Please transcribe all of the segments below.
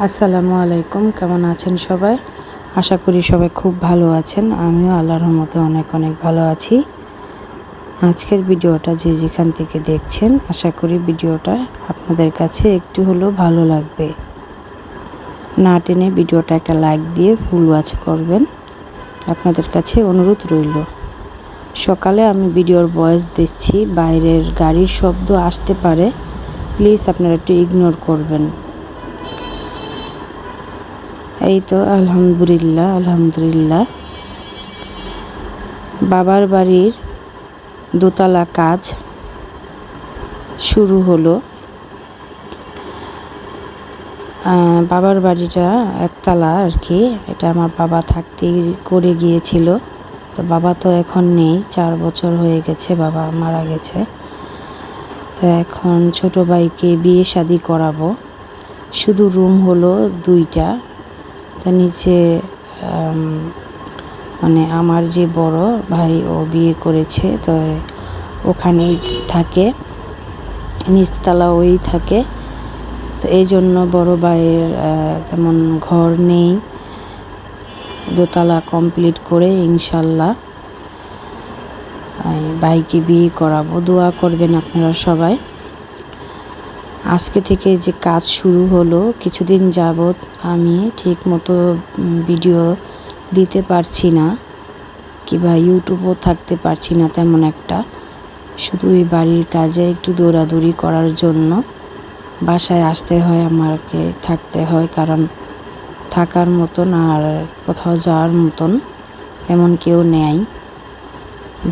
আসসালামু আলাইকুম, কেমন আছেন সবাই? আশা করি সবাই খুব ভালো আছেন। আমিও আল্লাহর রহমতে অনেক অনেক ভালো আছি। আজকের ভিডিওটা যে যেখান থেকে দেখছেন, আশা করি ভিডিওটা আপনাদের কাছে একটু হলেও ভালো লাগবে। না টেনে ভিডিওটা একটা লাইক দিয়ে ফুল ওয়াচ করবেন, আপনাদের কাছে অনুরোধ রইল। সকালে আমি ভিডিওর ভয়েস দিচ্ছি, বাইরের গাড়ির শব্দ আসতে পারে, প্লিজ আপনারা একটু ইগনোর করবেন। এই তো আলহামদুলিল্লাহ বাবার বাড়ির দোতলা কাজ শুরু হলো। বাবার বাড়িটা একতলা আর কি, এটা আমার বাবা থাকতেই করে গিয়েছিল। তো বাবা তো এখন নেই, 4 বছর হয়ে গেছে বাবা মারা গেছে। তো এখন ছোট ভাইকে বিয়ে শাদি করাবো। শুধু রুম হলো 2টা। তা নিচে মানে আমার যে বড় ভাই ও বিয়ে করেছে, তো ওখানেই থাকে, নিচতলা ওই থাকে। তো এই জন্য বড় ভাইয়ের তেমন ঘর নেই। দোতলা কমপ্লিট করে ইনশাল্লাহ ভাইকে বিয়ে করাবো। দোয়া করবেন আপনারা সবাই। আজকে থেকে যে কাজ শুরু হলো, কিছুদিন যাবত আমি ঠিক মতো ভিডিও দিতে পারছি না, কিংবা ইউটিউবও থাকতে পারছি না তেমন একটা। শুধু এই বাড়ির কাজে একটু দৌড়াদৌড়ি করার জন্য বাসায় আসতে হয়, আমাকে থাকতে হয়, কারণ থাকার মতন আর কোথাও যাওয়ার মতন তেমন কেউ নেই।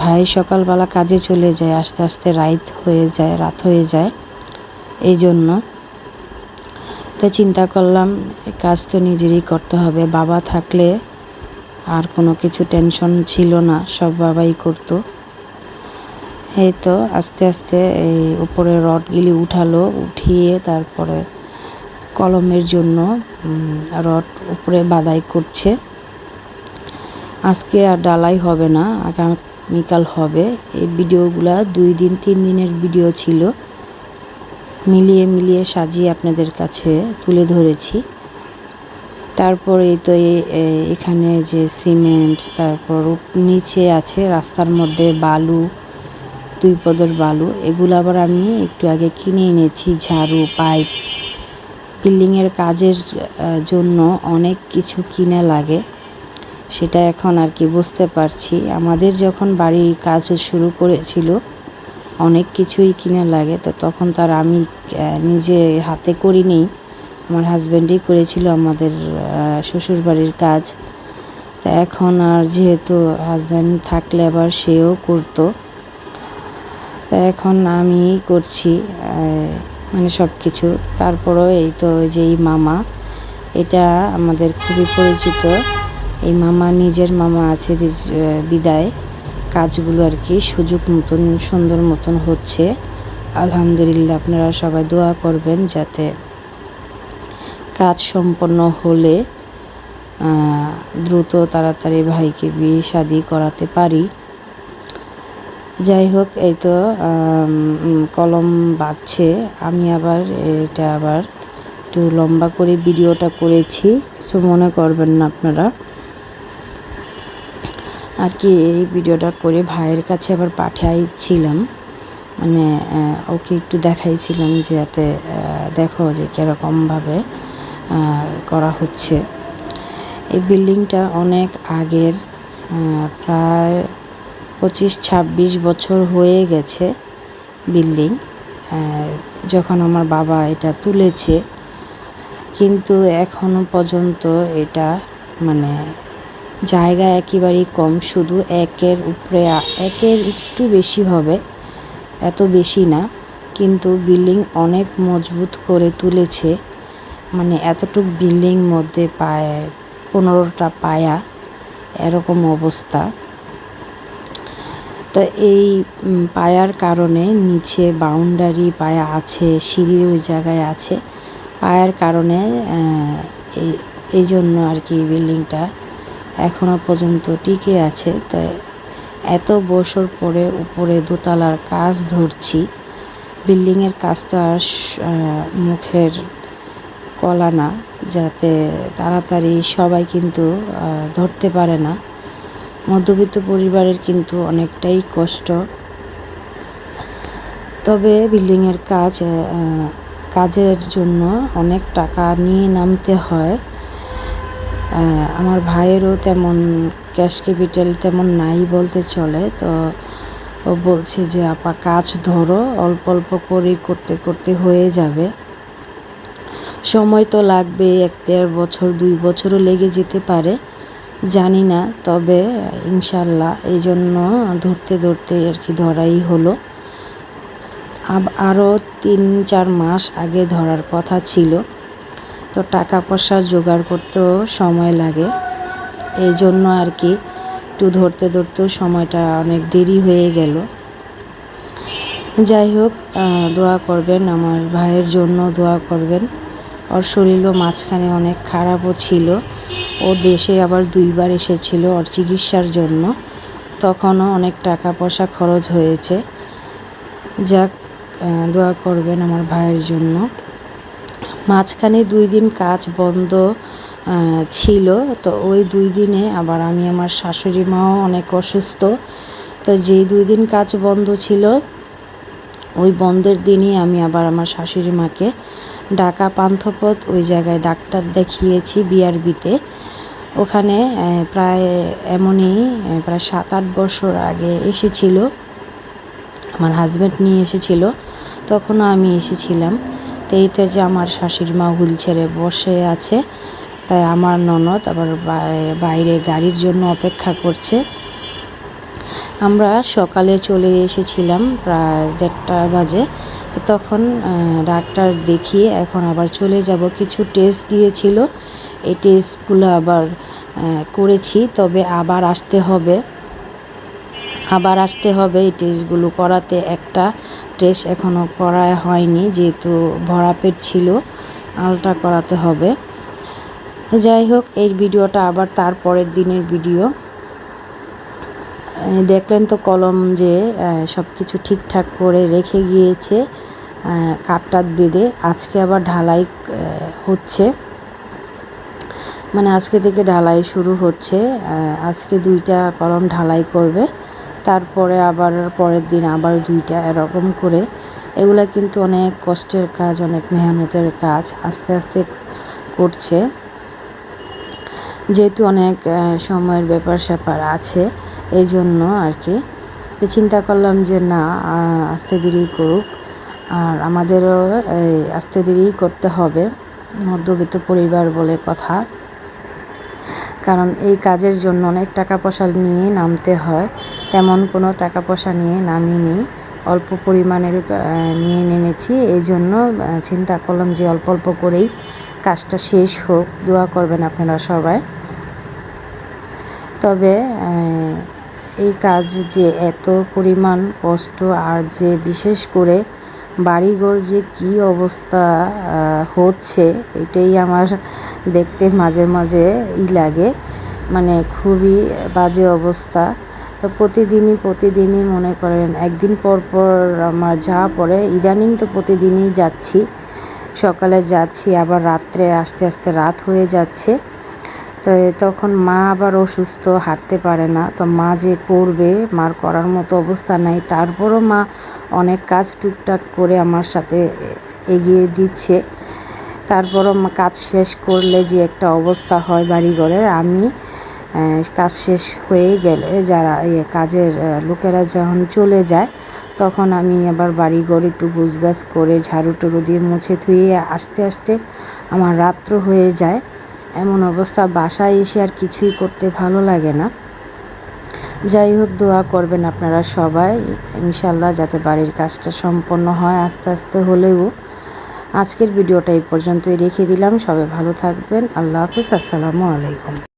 ভাই সকালবেলা কাজে চলে যায়, আস্তে আস্তে রাত হয়ে যায়। এই জন্য তো চিন্তা করলাম কাজ তো নিজেরই করতে হবে। বাবা থাকলে আর কোনো কিছু টেনশন ছিল না, সব বাবাই করতো। এই তো আস্তে আস্তে এই উপরে রডগুলি উঠিয়ে তারপরে কলমের জন্য রড উপরে বাদাই করছে। আজকে আর ডালাই হবে না, আগামীকাল হবে। এই ভিডিওগুলা 2 দিন 3 দিনের ভিডিও ছিল, মিলিয়ে সাজিয়ে আপনাদের কাছে তুলে ধরেছি। তারপরে তো এখানে যে সিমেন্ট, তারপর নিচে আছে রাস্তার মধ্যে বালু, 2 পদের বালু, এগুলো আবার আমি একটু আগে কিনে এনেছি। ঝাড়ু, পাইপ, বিল্ডিংয়ের কাজের জন্য অনেক কিছু কিনা লাগে, সেটা এখন আর কি বুঝতে পারছি। আমাদের যখন বাড়ির কাজ শুরু করেছিল অনেক কিছুই কিনা লাগে, তো তখন তার আমি নিজে হাতে করিনি, আমার হাজব্যান্ডই করেছিল আমাদের শ্বশুর বাড়ির কাজ। তো এখন আর যেহেতু হাজব্যান্ড থাকলে আবার সেও করতো, তো এখন আমি করছি মানে সব কিছু। তারপরও এই তো যেই মামা, এটা আমাদের খুবই পরিচিত। এই মামা নিজের মামা আছে বিদায় কাজগুলো আর কি সুযোগ মতন সুন্দর মতন হচ্ছে আলহামদুলিল্লাহ। আপনারা সবাই দোয়া করবেন যাতে কাজ সম্পন্ন হলে দ্রুত তাড়াতাড়ি ভাইকে বিয়ে শাদি করাতে পারি। যাই হোক, এই তো কলম বাঁধছে। আমি আবার একটু লম্বা করে ভিডিওটা করেছি, কিছু মনে করবেন না আপনারা আর কি। এই ভিডিওটা করে ভাইয়ের কাছে আবার পাঠাইছিলাম, মানে ওকে একটু দেখাইছিলাম যে যাতে দেখো যে কীরকমভাবে করা হচ্ছে। এই বিল্ডিংটা অনেক আগের, প্রায় 25-26 বছর হয়ে গেছে বিল্ডিং যখন আমার বাবা এটা তুলেছে, কিন্তু এখনো পর্যন্ত এটা মানে জায়গা একেবারেই কম, শুধু একের একটু বেশি হবে, এত বেশি না, কিন্তু বিল্ডিং অনেক মজবুত করে তুলেছে। মানে এতটুক বিল্ডিং মধ্যে 15টা পায়া, এরকম অবস্থা। তো এই পায়ার কারণে নিচে বাউন্ডারি পায়া আছে, সিঁড়ি ওই জায়গায় আছে, পায়ার কারণে এই জন্য আর কি বিল্ডিংটা এখনো পর্যন্ত টিকে আছে। তাই এত বছর পরে উপরে দোতলার কাজ ধরছি। বিল্ডিংয়ের কাজ তো আর মুখের কলা না, যাতে তাড়াতাড়ি সবাই কিন্তু ধরতে পারে না। মধ্যবিত্ত পরিবারের কিন্তু অনেকটাই কষ্ট। তবে বিল্ডিংয়ের কাজের জন্য অনেক টাকা নিয়ে নামতে হয়। আমার ভাইয়েরও তেমন ক্যাশ ক্যাপিটাল তেমন নাই বলতে চলে। তো ও বলছে যে আপা কাজ ধরো, অল্প অল্প করে করতে করতে হয়ে যাবে। সময় তো লাগবে, 1-1.5 বছর 2 বছরও লেগে যেতে পারে, জানি না। তবে ইনশাল্লাহ এই জন্য ধরতে ধরতে আর কি ধরাই হলো। আরও 3-4 মাস আগে ধরার কথা ছিল, তো টাকা পয়সা জোগাড় করতেও সময় লাগে। এই জন্য আর কি একটু ধরতে ধরতেও সময়টা অনেক দেরি হয়ে গেল। যাই হোক, দোয়া করবেন, আমার ভাইয়ের জন্য দোয়া করবেন। ওর শরীরও মাঝখানে অনেক খারাপও ছিল। ও দেশে আবার 2 বার এসেছিল ওর চিকিৎসার জন্য, তখনও অনেক টাকা পয়সা খরচ হয়েছে। যাক, দোয়া করবেন আমার ভাইয়ের জন্য। মাঝখানে 2 দিন কাজ বন্ধ ছিল, তো ওই 2 দিনে আবার আমার শাশুড়ি মাও অনেক অসুস্থ। তো যেই 2 দিন কাজ বন্ধ ছিল, ওই বন্ধের দিনই আমি আবার আমার শাশুড়ি মাকে ঢাকা পান্থপথ ওই জায়গায় ডাক্তার দেখিয়েছি বিআরবিতে। ওখানে প্রায় 7-8 বছর আগে এসেছিল, আমার হাজব্যান্ড নিয়ে এসেছিল, তখনও আমি এসেছিলাম। তো এইতে যে আমার শাশুড়ি মা হুইল চেয়ারে বসে আছে, তাই আমার ননদ আবার বাইরে গাড়ির জন্য অপেক্ষা করছে। আমরা সকালে চলে এসেছিলাম প্রায় 1:30 বাজে। তখন ডাক্তার দেখিয়ে এখন আবার চলে যাব। কিছু টেস্ট দিয়েছিল, এই টেস্টগুলো আবার করেছি। তবে আবার আসতে হবে এই টেস্টগুলো করাতে। একটা টেস্ট এখনও করা হয়নি, যেহেতু ভরা পেট ছিল, আলট্রা করাতে হবে। যাই হোক, এই ভিডিওটা আবার তারপরের দিনের ভিডিও। দেখলেন তো কলম যে সব কিছু ঠিকঠাক করে রেখে গিয়েছে, কাঠ বেঁধে। আজকে আবার ঢালাই হচ্ছে, মানে আজকে থেকে ঢালাই শুরু হচ্ছে। আজকে 2টা কলম ঢালাই করবে, তারপরে আবার পরের দিন আবার 2টা, এরকম করে। এগুলা কিন্তু অনেক কষ্টের কাজ, অনেক মেহনতের কাজ, আস্তে আস্তে করছে। যেহেতু অনেক সময়ের ব্যাপার আছে, এই জন্য আর কি চিন্তা করলাম যে না, আস্তে দেরি করুক। আর আমাদেরও আস্তে দেরি করতে হবে, মধ্যবিত্ত পরিবার বলে কথা। কারণ এই কাজের জন্য অনেক টাকা পয়সা নিয়ে নামতে হয়। তেমন কোনো টাকা পয়সা নিয়ে নামিনি, অল্প পরিমাণের নিয়ে নেমেছি। এই জন্য চিন্তা করলাম যে অল্প অল্প করেই কাজটা শেষ হোক। দোয়া করবেন আপনারা সবাই। তবে এই কাজ যে এত পরিমাণ কষ্ট, আর যে বিশেষ করে বাড়িঘর যে কী অবস্থা হচ্ছে, এটাই আমার দেখতে মাঝে মাঝে লাগে, মানে খুবই বাজে অবস্থা। তো প্রতিদিনই মনে করেন একদিন পর পর আমার যাওয়া পড়ে। ইদানিং তো প্রতিদিনই যাচ্ছি, সকালে যাচ্ছি, আবার রাত্রে আস্তে আস্তে রাত হয়ে যাচ্ছে। তো তখন মা আবার অসুস্থ, হাঁটতে পারে না। তো মা যে করবে, মার করার মতো অবস্থা নাই। তারপরও মা অনেক কাজ টুকটাক করে আমার সাথে এগিয়ে দিচ্ছে। তারপরও কাজ শেষ করলে যে একটা অবস্থা হয় বাড়িঘরের, আমি কাজ শেষ হয়ে গেলে যারা কাজের লোকেরা যখন চলে যায়, তখন আমি আবার বাড়িঘর একটু গুছগাছ করে ঝাড়ু টুড়ু দিয়ে মুছে ধুয়ে আস্তে আস্তে আমার রাত্র হয়ে যায়। এমন অবস্থা, বাসায় এসে আর কিছুই করতে ভালো লাগে না। যাই হোক, দোয়া করবেন আপনারা সবাই, ইনশাল্লাহ যাতে বাড়ির কাজটা সম্পন্ন হয় আস্তে আস্তে হলেও। আজকের ভিডিওটা এই পর্যন্তই রেখে দিলাম। সবাই ভালো থাকবেন। আল্লাহ হাফিজ। আসসালামু আলাইকুম।